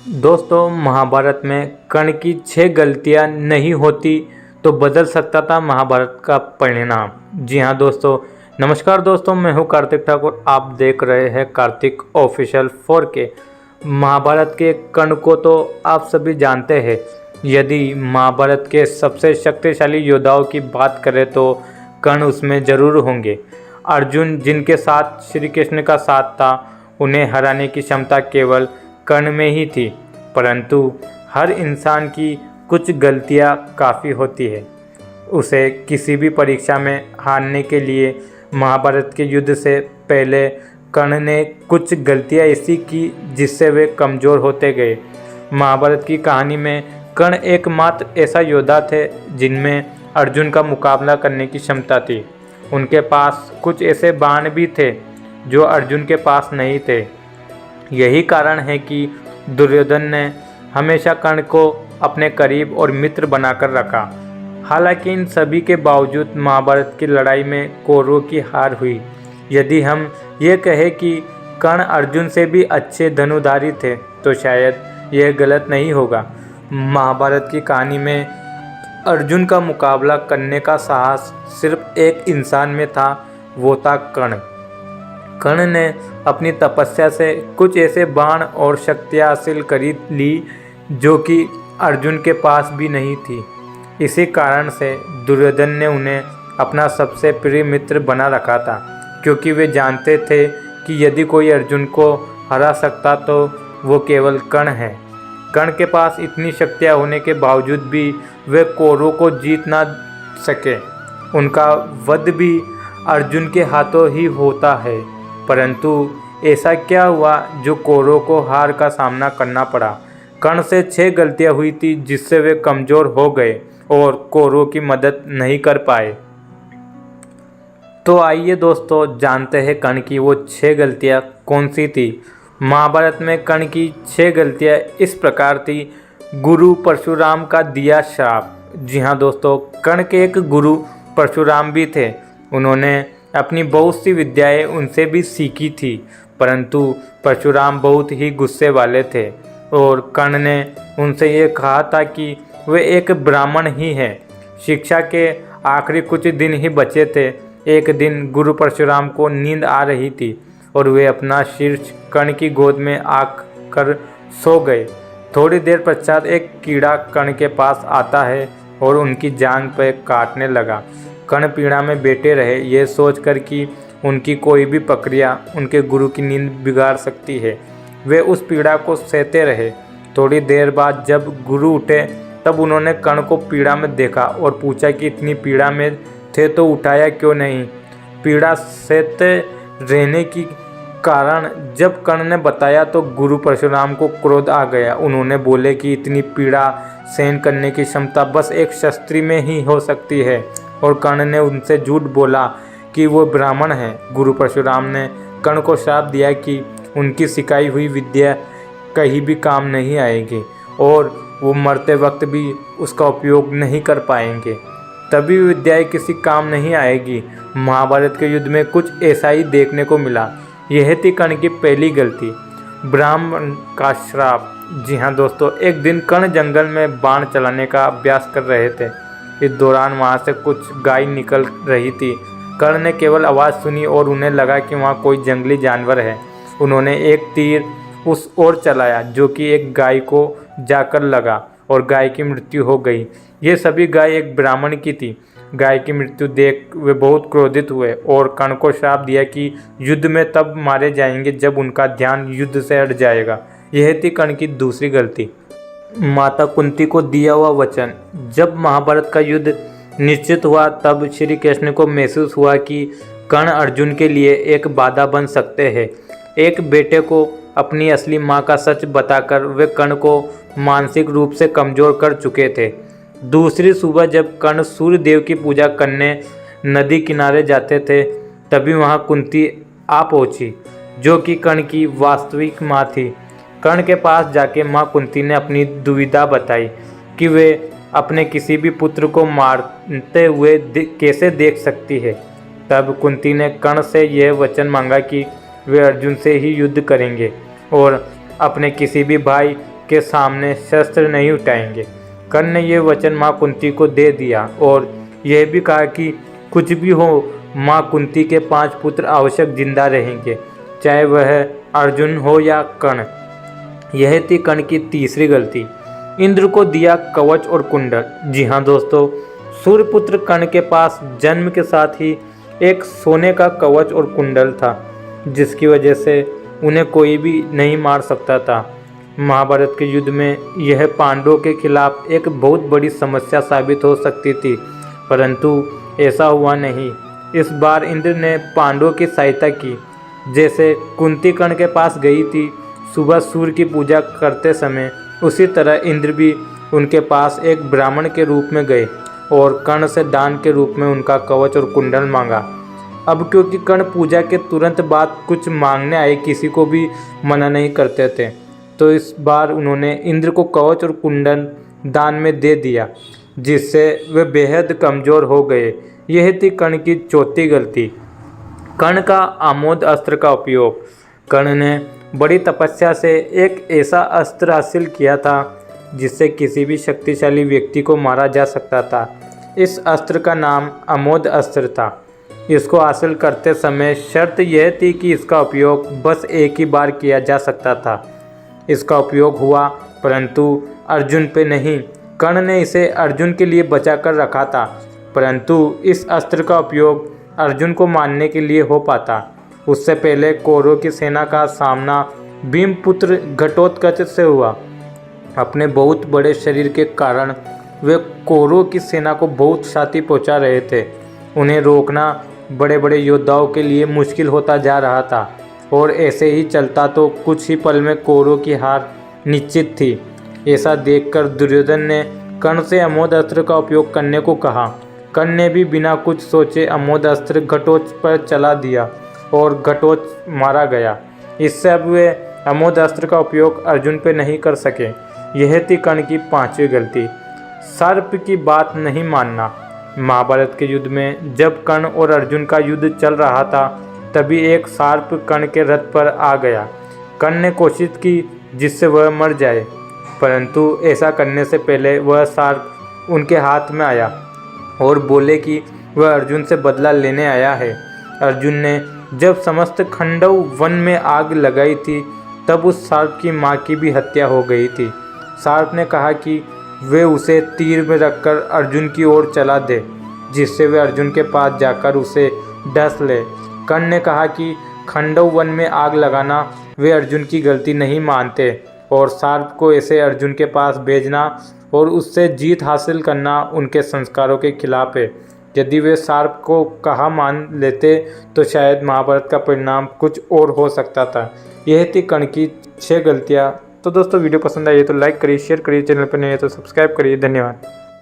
दोस्तों, महाभारत में कर्ण की 6 गलतियां नहीं होती तो बदल सकता था महाभारत का परिणाम। जी हाँ दोस्तों, नमस्कार दोस्तों, मैं हूँ कार्तिक ठाकुर। आप देख रहे हैं कार्तिक ऑफिशियल 4K। महाभारत के कर्ण को तो आप सभी जानते हैं। यदि महाभारत के सबसे शक्तिशाली योद्धाओं की बात करें तो कर्ण उसमें जरूर होंगे। अर्जुन, जिनके साथ श्री कृष्ण का साथ था, उन्हें हराने की क्षमता केवल कर्ण में ही थी। परंतु हर इंसान की कुछ गलतियां काफ़ी होती है। उसे किसी भी परीक्षा में हारने के लिए महाभारत के युद्ध से पहले कर्ण ने कुछ गलतियां ऐसी की जिससे वे कमज़ोर होते गए। महाभारत की कहानी में कर्ण एकमात्र ऐसा योद्धा थे जिनमें अर्जुन का मुकाबला करने की क्षमता थी। उनके पास कुछ ऐसे बाण भी थे जो अर्जुन के पास नहीं थे। यही कारण है कि दुर्योधन ने हमेशा कर्ण को अपने करीब और मित्र बनाकर रखा। हालांकि इन सभी के बावजूद महाभारत की लड़ाई में कौरवों की हार हुई। यदि हम ये कहें कि कर्ण अर्जुन से भी अच्छे धनुधारी थे तो शायद यह गलत नहीं होगा। महाभारत की कहानी में अर्जुन का मुकाबला करने का साहस सिर्फ एक इंसान में था, वो था कर्ण। कर्ण ने अपनी तपस्या से कुछ ऐसे बाण और शक्तियाँ हासिल करी ली जो कि अर्जुन के पास भी नहीं थी। इसी कारण से दुर्योधन ने उन्हें अपना सबसे प्रिय मित्र बना रखा था, क्योंकि वे जानते थे कि यदि कोई अर्जुन को हरा सकता तो वो केवल कर्ण है। कर्ण के पास इतनी शक्तियाँ होने के बावजूद भी वे कौरवों को जीत ना सके। उनका वध भी अर्जुन के हाथों ही होता है। परंतु ऐसा क्या हुआ जो कौरवों को हार का सामना करना पड़ा? कर्ण से 6 गलतियां हुई थी जिससे वे कमज़ोर हो गए और कौरवों की मदद नहीं कर पाए। तो आइए दोस्तों, जानते हैं कर्ण की वो 6 गलतियां कौन सी थी। महाभारत में कर्ण की 6 गलतियां इस प्रकार थी। गुरु परशुराम का दिया श्राप। जी हाँ दोस्तों, कर्ण के एक गुरु परशुराम भी थे। उन्होंने अपनी बहुत सी विद्याएं उनसे भी सीखी थी, परंतु परशुराम बहुत ही गुस्से वाले थे और कर्ण ने उनसे ये कहा था कि वे एक ब्राह्मण ही हैं। शिक्षा के आखिरी कुछ दिन ही बचे थे। एक दिन गुरु परशुराम को नींद आ रही थी और वे अपना शीर्ष कर्ण की गोद में आकर सो गए। थोड़ी देर पश्चात एक कीड़ा कर्ण के पास आता है और उनकी जांघ पर काटने लगा। कर्ण पीड़ा में बैठे रहे, ये सोचकर कि उनकी कोई भी प्रक्रिया उनके गुरु की नींद बिगाड़ सकती है। वे उस पीड़ा को सहते रहे। थोड़ी देर बाद जब गुरु उठे तब उन्होंने कर्ण को पीड़ा में देखा और पूछा कि इतनी पीड़ा में थे तो उठाया क्यों नहीं? पीड़ा सहते रहने की कारण जब कर्ण ने बताया तो गुरु परशुराम को क्रोध आ गया। उन्होंने बोले कि इतनी पीड़ा सहन करने की क्षमता बस एक क्षत्रिय में ही हो सकती है, और कर्ण ने उनसे झूठ बोला कि वो ब्राह्मण है। गुरु परशुराम ने कर्ण को श्राप दिया कि उनकी सिखाई हुई विद्या कहीं भी काम नहीं आएगी और वो मरते वक्त भी उसका उपयोग नहीं कर पाएंगे। तभी विद्याएं किसी काम नहीं आएगी। महाभारत के युद्ध में कुछ ऐसा ही देखने को मिला। यह थी कर्ण की पहली गलती, ब्राह्मण का श्राप। जी हाँ दोस्तों, एक दिन कर्ण जंगल में बाण चलाने का अभ्यास कर रहे थे। इस दौरान वहाँ से कुछ गाय निकल रही थी। कर्ण ने केवल आवाज़ सुनी और उन्हें लगा कि वहाँ कोई जंगली जानवर है। उन्होंने एक तीर उस ओर चलाया जो कि एक गाय को जाकर लगा और गाय की मृत्यु हो गई। ये सभी गाय एक ब्राह्मण की थी। गाय की मृत्यु देख वे बहुत क्रोधित हुए और कर्ण को श्राप दिया कि युद्ध में तब मारे जाएंगे जब उनका ध्यान युद्ध से हट जाएगा। यह थी कर्ण की दूसरी गलती, माता कुंती को दिया हुआ वचन। जब महाभारत का युद्ध निश्चित हुआ तब श्री कृष्ण को महसूस हुआ कि कर्ण अर्जुन के लिए एक बाधा बन सकते हैं। एक बेटे को अपनी असली माँ का सच बताकर वे कर्ण को मानसिक रूप से कमज़ोर कर चुके थे। दूसरी सुबह जब कर्ण सूर्य देव की पूजा करने नदी किनारे जाते थे तभी वहाँ कुंती आ पहुँची, जो कि कर्ण की वास्तविक माँ थी। कर्ण के पास जाके माँ कुंती ने अपनी दुविधा बताई कि वे अपने किसी भी पुत्र को मारते हुए कैसे देख सकती है। तब कुंती ने कर्ण से यह वचन मांगा कि वे अर्जुन से ही युद्ध करेंगे और अपने किसी भी भाई के सामने शस्त्र नहीं उठाएंगे। कर्ण ने यह वचन माँ कुंती को दे दिया और यह भी कहा कि कुछ भी हो माँ कुंती के 5 पुत्र आवश्यक जिंदा रहेंगे, चाहे वह अर्जुन हो या कर्ण। यह थी कर्ण की तीसरी गलती। इंद्र को दिया कवच और कुंडल। जी हाँ दोस्तों, सूर्यपुत्र कर्ण के पास जन्म के साथ ही एक सोने का कवच और कुंडल था, जिसकी वजह से उन्हें कोई भी नहीं मार सकता था। महाभारत के युद्ध में यह पांडवों के खिलाफ एक बहुत बड़ी समस्या साबित हो सकती थी, परंतु ऐसा हुआ नहीं। इस बार इंद्र ने पांडवों की सहायता की। जैसे कुंती कर्ण के पास गई थी सुबह सूर्य की पूजा करते समय, उसी तरह इंद्र भी उनके पास एक ब्राह्मण के रूप में गए और कर्ण से दान के रूप में उनका कवच और कुंडल मांगा। अब क्योंकि कर्ण पूजा के तुरंत बाद कुछ मांगने आए किसी को भी मना नहीं करते थे, तो इस बार उन्होंने इंद्र को कवच और कुंडल दान में दे दिया, जिससे वे बेहद कमज़ोर हो गए। यह थी कर्ण की चौथी गलती। कर्ण का आमोद अस्त्र का उपयोग। कर्ण ने बड़ी तपस्या से एक ऐसा अस्त्र हासिल किया था जिससे किसी भी शक्तिशाली व्यक्ति को मारा जा सकता था। इस अस्त्र का नाम आमोद अस्त्र था। इसको हासिल करते समय शर्त यह थी कि इसका उपयोग बस एक ही बार किया जा सकता था। इसका उपयोग हुआ, परंतु अर्जुन पे नहीं। कर्ण ने इसे अर्जुन के लिए बचा कर रखा था, परंतु इस अस्त्र का उपयोग अर्जुन को मारने के लिए हो पाता। उससे पहले कौरवों की सेना का सामना भीमपुत्र घटोत्कच से हुआ। अपने बहुत बड़े शरीर के कारण वे कौरवों की सेना को बहुत क्षति पहुंचा रहे थे। उन्हें रोकना बड़े बड़े योद्धाओं के लिए मुश्किल होता जा रहा था और ऐसे ही चलता तो कुछ ही पल में कौरवों की हार निश्चित थी। ऐसा देखकर दुर्योधन ने कर्ण से अमोद अस्त्र का उपयोग करने को कहा। कर्ण ने भी बिना कुछ सोचे अमोद अस्त्र घटोत्कच पर चला दिया और घटोत्कच मारा गया। इससे अब वे अमोद अस्त्र का उपयोग अर्जुन पे नहीं कर सके। यह थी कर्ण की 5वीं गलती। सर्प की बात नहीं मानना। महाभारत के युद्ध में जब कर्ण और अर्जुन का युद्ध चल रहा था, तभी एक सर्प कर्ण के रथ पर आ गया। कर्ण ने कोशिश की जिससे वह मर जाए, परंतु ऐसा करने से पहले वह सर्प उनके हाथ में आया और बोले कि वह अर्जुन से बदला लेने आया है। अर्जुन ने जब समस्त खंडव वन में आग लगाई थी, तब उस सर्प की माँ की भी हत्या हो गई थी। सर्प ने कहा कि वे उसे तीर में रखकर अर्जुन की ओर चला दे, जिससे वे अर्जुन के पास जाकर उसे डस ले। कर्ण ने कहा कि खंडव वन में आग लगाना वे अर्जुन की गलती नहीं मानते और सर्प को ऐसे अर्जुन के पास भेजना और उससे जीत हासिल करना उनके संस्कारों के खिलाफ है। यदि वे सर्प को कहा मान लेते तो शायद महाभारत का परिणाम कुछ और हो सकता था। यह थी कर्ण की 6 गलतियाँ। तो दोस्तों वीडियो पसंद आई तो लाइक करिए, शेयर करिए, चैनल पर नए हैं तो सब्सक्राइब करिए। धन्यवाद।